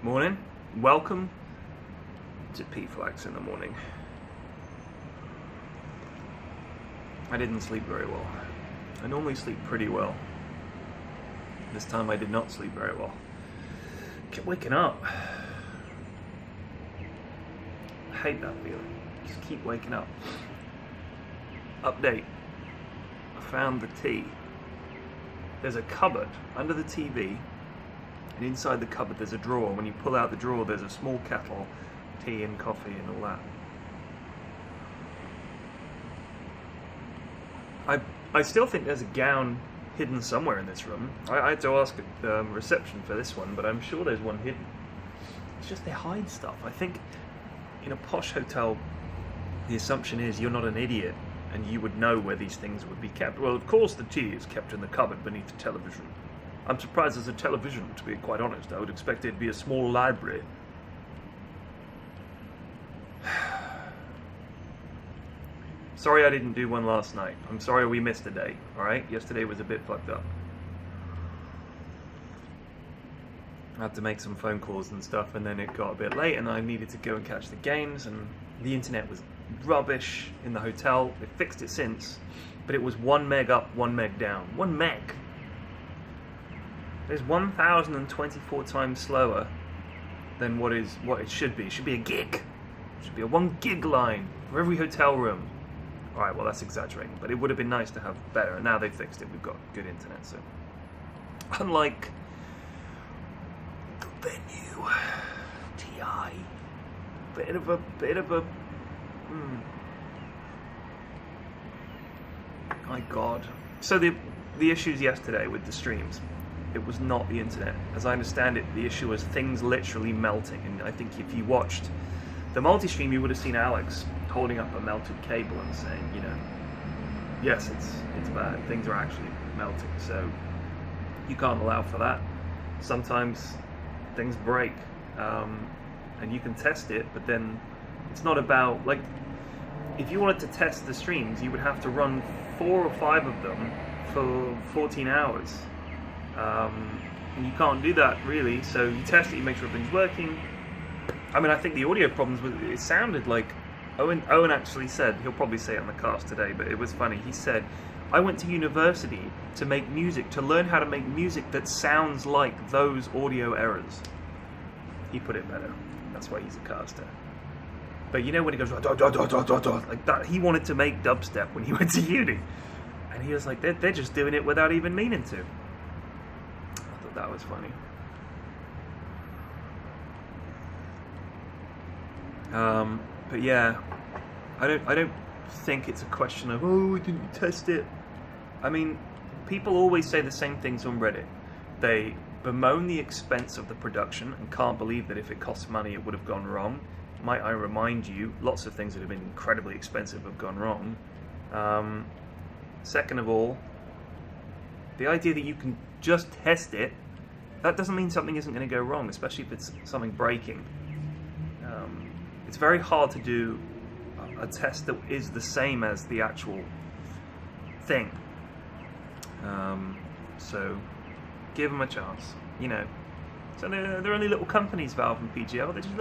Morning. Welcome to PFlax in the morning. I didn't sleep very well. I normally sleep pretty well. This time I did not sleep very well. Kept waking up. I hate that feeling. Just keep waking up. Update. I found the tea. There's a cupboard under the TV. And inside the cupboard there's a drawer. When you pull out the drawer there's a small kettle, tea and coffee and all that. I still think there's a gown hidden somewhere in this room. I had to ask reception for this one, but I'm sure there's one hidden. It's just they hide stuff. I think in a posh hotel the assumption is you're not an idiot and you would know where these things would be kept. Well, of course the tea is kept in the cupboard beneath the television. I'm surprised there's a television, to be quite honest. I would expect it to be a small library. Sorry I didn't do one last night. I'm sorry we missed a day, alright? Yesterday was a bit fucked up. I had to make some phone calls and stuff, and then it got a bit late, and I needed to go and catch the games, and the internet was rubbish in the hotel. They fixed it since, but it was 1 meg up, 1 meg down. 1 meg! It's 1,024 times slower than what it should be. It should be a gig. It should be a 1 gig line for every hotel room. Alright, well that's exaggerating, but it would have been nice to have better, and now they've fixed it. We've got good internet, so unlike the venue, TI, bit of a my god. So the issues yesterday with the streams, it was not the internet. As I understand it, the issue was things literally melting, and I think if you watched the multi-stream, you would have seen Alex holding up a melted cable and saying, you know, yes, it's bad. Things are actually melting. So you can't allow for that. Sometimes things break, and you can test it, but then it's not about, like, if you wanted to test the streams, you would have to run 4 or 5 of them for 14 hours. And you can't do that really, so you test it, you make sure everything's working. I mean, I think the audio problems, it sounded like, Owen actually said, he'll probably say it on the cast today, but it was funny, he said, I went to university to make music, to learn how to make music that sounds like those audio errors. He put it better, that's why he's a caster. But you know when he goes, like that, he wanted to make dubstep when he went to uni. And he was like, they're just doing it without even meaning to. I thought that was funny. But yeah, I don't think it's a question of, oh, didn't you test it? I mean, people always say the same things on Reddit. They bemoan the expense of the production and can't believe that if it costs money it would have gone wrong. Might I remind you, lots of things that have been incredibly expensive have gone wrong. Second of all, the idea that you can just test it, that doesn't mean something isn't going to go wrong, especially if it's something breaking. It's very hard to do a test that is the same as the actual thing. So give them a chance, you know. So they're only little companies, Valve and PGL. They're just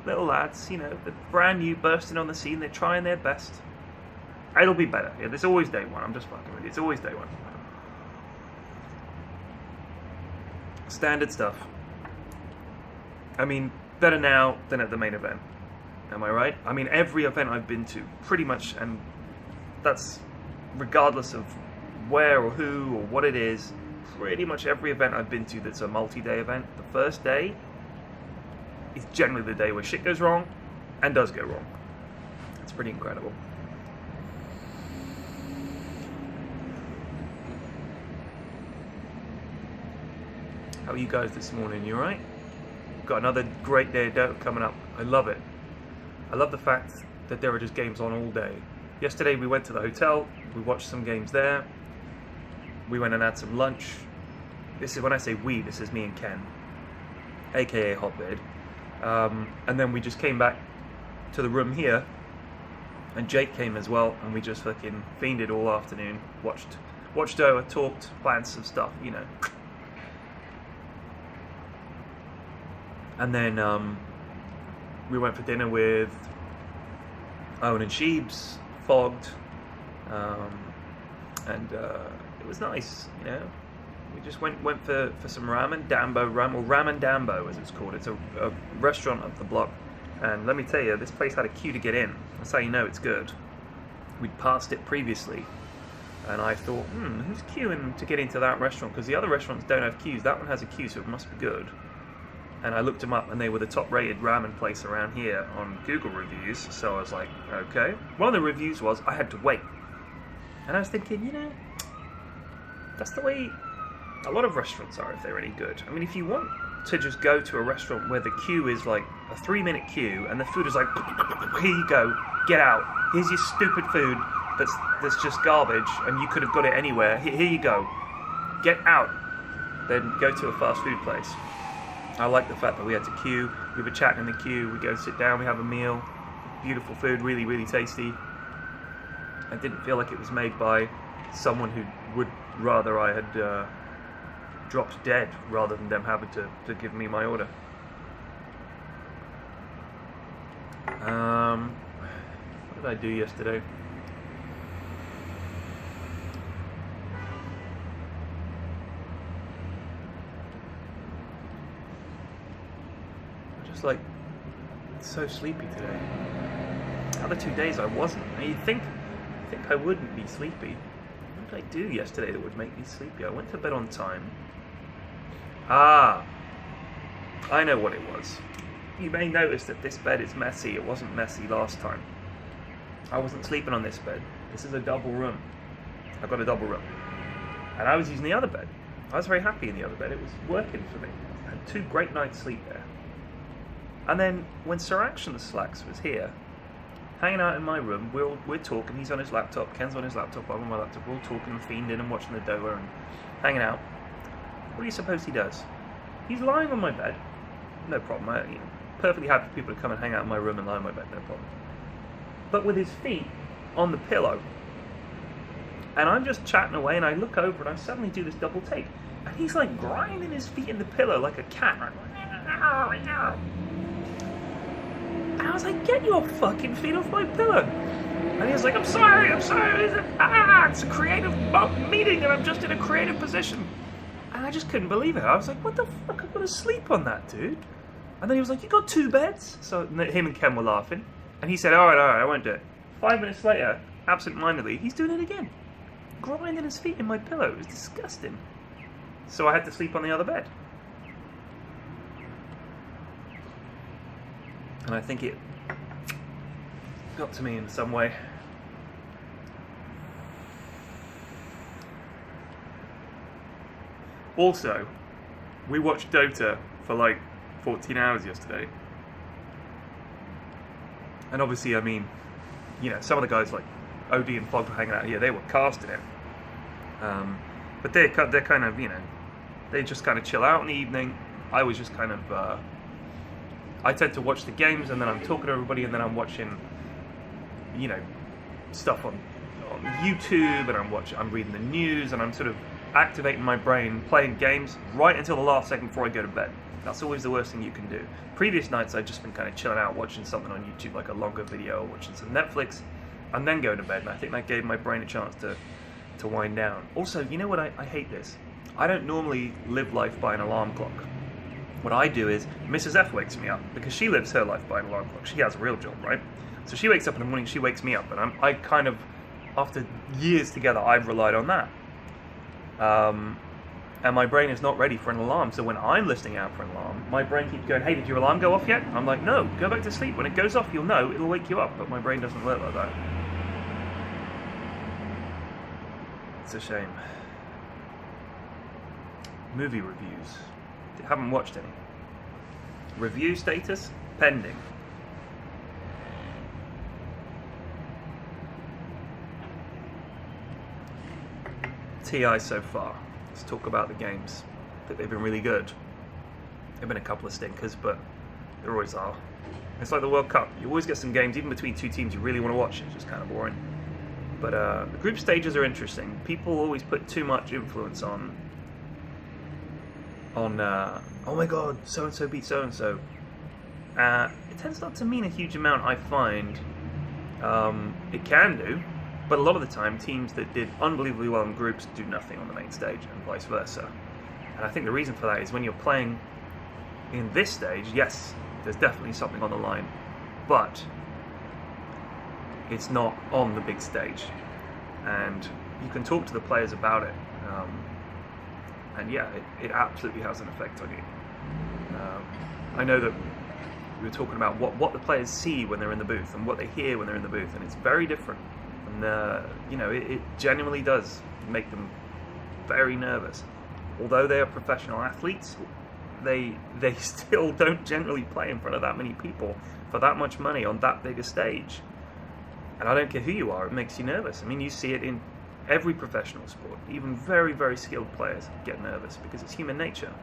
little lads, you know. They're brand new, bursting on the scene. They're trying their best. It'll be better. Yeah, there's always day one. I'm just fucking with you. It's always day one. Standard stuff. I mean, better now than at the main event. Am I right? I mean, every event I've been to, pretty much, and that's regardless of where or who or what it is, pretty much every event I've been to that's a multi-day event, the first day is generally the day where shit goes wrong and does go wrong. It's pretty incredible. How are you guys this morning? You alright? Got another great day of Dota coming up. I love it. I love the fact that there are just games on all day. Yesterday we went to the hotel, we watched some games there, we went and had some lunch. This is, when I say we, this is me and Ken, aka Hotbed. And then we just came back to the room here, and Jake came as well, and we just fucking fiended all afternoon, watched Dota, talked, planned some stuff, you know. And then we went for dinner with Owen and Sheebs, Fogged, and it was nice, you know. We just went for some ramen, Ramen Dambo as it's called. It's a restaurant up the block, and let me tell you, this place had a queue to get in. That's how you know it's good. We'd passed it previously, and I thought, who's queuing to get into that restaurant? Because the other restaurants don't have queues. That one has a queue, so it must be good. And I looked them up, and they were the top-rated ramen place around here on Google reviews. So I was like, okay. One of the reviews was I had to wait, and I was thinking, you know, that's the way a lot of restaurants are if they're any good. I mean, if you want to just go to a restaurant where the queue is like a 3-minute queue, and the food is like, here you go, get out. Here's your stupid food that's just garbage, and you could have got it anywhere. Here you go, get out. Then go to a fast food place. I like the fact that we had to queue. We were chatting in the queue. We go sit down. We have a meal. Beautiful food, really, really tasty. I didn't feel like it was made by someone who would rather I had dropped dead rather than them having to give me my order. What did I do yesterday? Just like so sleepy today. The other 2 days I wasn't. And you'd think I wouldn't be sleepy. What did I do yesterday that would make me sleepy? I went to bed on time. I know what it was. You may notice that this bed is messy. It wasn't messy last time. I wasn't sleeping on this bed. This is a double room. I've got a double room. And I was using the other bed. I was very happy in the other bed. It was working for me. I had 2 great nights sleep there. And then when Sir Action the Slacks was here, hanging out in my room, we're talking. He's on his laptop, Ken's on his laptop, I'm on my laptop. We're all talking and fiending and watching the Dover and hanging out. What do you suppose he does? He's lying on my bed. No problem. I'm perfectly happy for people to come and hang out in my room and lie on my bed. No problem. But with his feet on the pillow. And I'm just chatting away, and I look over and I suddenly do this double take. And he's like grinding his feet in the pillow like a cat. And I was like, get your fucking feet off my pillow. And he was like, I'm sorry. It's a creative meeting and I'm just in a creative position. And I just couldn't believe it. I was like, what the fuck? I'm gonna sleep on that, dude. And then he was like, you got 2 beds? So him and Ken were laughing. And he said, all right, I won't do it. 5 minutes later, absent-mindedly, he's doing it again. Grinding his feet in my pillow. It was disgusting. So I had to sleep on the other bed. And I think it got to me in some way. Also, we watched Dota for like 14 hours yesterday. And obviously, I mean, you know, some of the guys like OD and Fog were hanging out here, they were casting it. But they're kind of, you know, they just kind of chill out in the evening. I was just kind of, I tend to watch the games and then I'm talking to everybody and then I'm watching, you know, stuff on YouTube and I'm reading the news and I'm sort of activating my brain, playing games right until the last second before I go to bed. That's always the worst thing you can do. Previous nights I've just been kind of chilling out, watching something on YouTube, like a longer video, watching some Netflix, and then go to bed. And I think that gave my brain a chance to wind down. Also, you know what? I hate this. I don't normally live life by an alarm clock. What I do is, Mrs. F wakes me up, because she lives her life by an alarm clock. She has a real job, right? So she wakes up in the morning, she wakes me up, and I kind of, after years together, I've relied on that. And my brain is not ready for an alarm. So when I'm listening out for an alarm, my brain keeps going, hey, did your alarm go off yet? I'm like, no, go back to sleep. When it goes off, you'll know, it'll wake you up. But my brain doesn't work like that. It's a shame. Movie reviews. Haven't watched any. Review status, pending. TI so far. Let's talk about the games. I think they've been really good. There have been a couple of stinkers, but there always are. It's like the World Cup. You always get some games, even between 2 teams you really want to watch. It's just kind of boring. But the group stages are interesting. People always put too much influence on on oh my god, so and so beat so and so. It tends not to mean a huge amount, I find. It can do, but a lot of the time teams that did unbelievably well in groups do nothing on the main stage, and vice versa. And I think the reason for that is when you're playing in this stage, yes, there's definitely something on the line, but it's not on the big stage, and you can talk to the players about it, and yeah, it absolutely has an effect on you. I know that we were talking about what the players see when they're in the booth and what they hear when they're in the booth, and it's very different, and you know, it genuinely does make them very nervous. Although they are professional athletes, they still don't generally play in front of that many people for that much money on that big a stage. And I don't care who you are, it makes you nervous. I mean, you see it in every professional sport. Even very, very skilled players get nervous because it's human nature.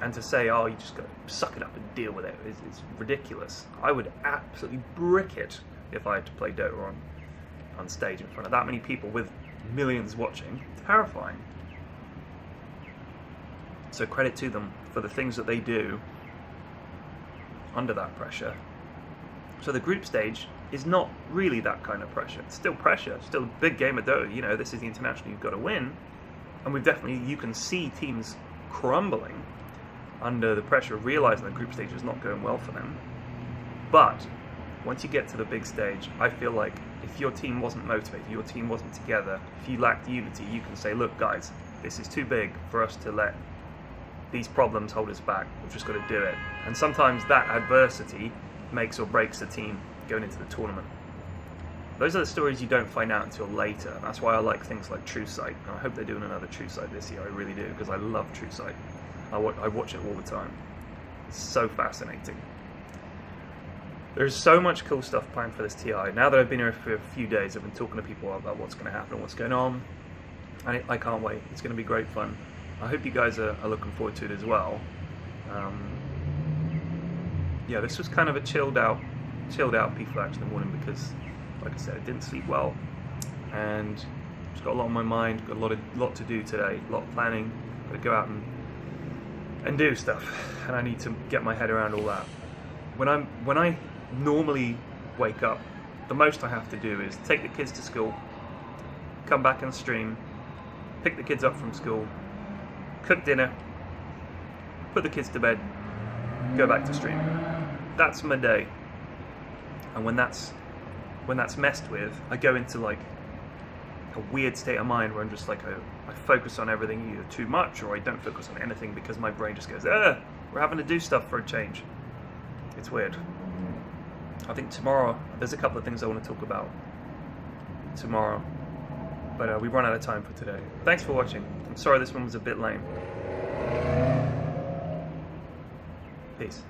And to say, oh, you just got to suck it up and deal with it is ridiculous. I would absolutely brick it if I had to play Dota on stage in front of that many people with millions watching. Terrifying. So credit to them for the things that they do under that pressure. So the group stage is not really that kind of pressure. It's still pressure, still a big game of Dota. You know, this is the international you've got to win. And you can see teams crumbling under the pressure of realizing the group stage is not going well for them. But once you get to the big stage, I feel like if your team wasn't motivated, your team wasn't together, if you lacked unity, you can say, look guys, this is too big for us to let these problems hold us back. We've just got to do it. And sometimes that adversity makes or breaks the team going into the tournament. Those are the stories you don't find out until later. That's why I like things like True Sight. And I hope they're doing another True Sight this year. I really do, because I love True Sight. I watch it all the time. It's so fascinating. There's so much cool stuff planned for this TI. Now that I've been here for a few days, I've been talking to people about what's going to happen and what's going on. And I can't wait. It's going to be great fun. I hope you guys are looking forward to it as well. Yeah, this was kind of a chilled out PFlax in the morning because, like I said, I didn't sleep well, and just got a lot on my mind. Got a lot to do today. A lot of planning. Got to go out and do stuff, and I need to get my head around all that. When I normally wake up, the most I have to do is take the kids to school, come back and stream, pick the kids up from school, cook dinner, put the kids to bed, go back to stream. That's my day. And when that's messed with, I go into like a weird state of mind where I'm just like I focus on everything either too much, or I don't focus on anything because my brain just goes, we're having to do stuff for a change. It's weird. I think tomorrow, there's a couple of things I want to talk about tomorrow, but we've run out of time for today. Thanks for watching. I'm sorry this one was a bit lame. Peace.